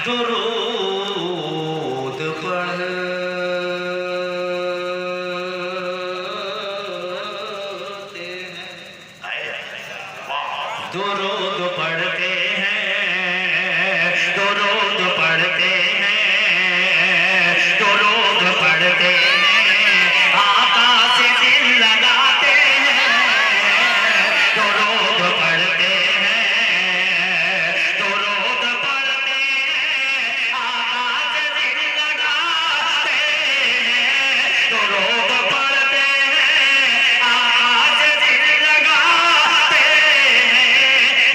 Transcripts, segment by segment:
दुरूद पढ़ते हैं, दुरूद पढ़ते हैं, दुरूद पढ़ते हैं, दुरूद पढ़ते हैं, आका से दिल लगाते हैं, दुरूद पढ़ते हैं, दुरूद पढ़ते हैं, आका से दिल लगाते हैं, दुरूद पढ़ते हैं, आका से दिल लगाते हैं।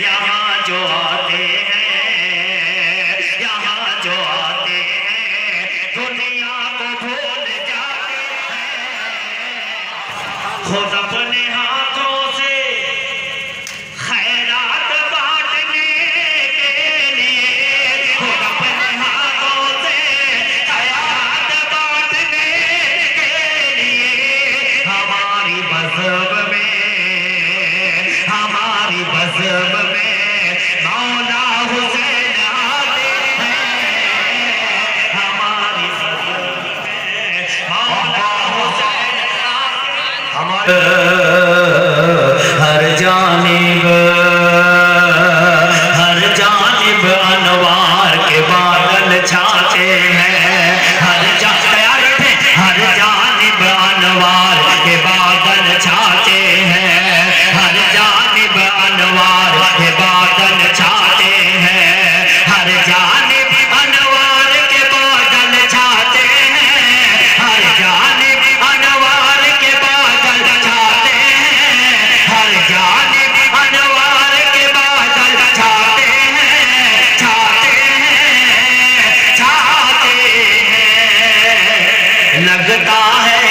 यहाँ जो आते हैं, यहाँ जो आते हैं, दुनिया को भूल जाते हैं। खुद अपने हाथों से खैरात बांटने के लिए, खुद अपने हाथों से खैरात बांटने के लिए हमारी मज़हब में, हमारी मज़हब में मौला हुसैन आते हैं, हमारी मज़हब में मौला हुसैन आते हैं। हर जानिब अनवार के बादल छाते हैं, हर जानिब अनवार के बादल छाते हैं, हर जानिब अनवार के बादल छाते हैं, हर जानिब अनवार के बादल छाते हैं, हर जानिब अनवार के बादल छाते हैं, हर जानिब अनवार के बादल छाते हैं, छाते हैं, छाते हैं। लगता है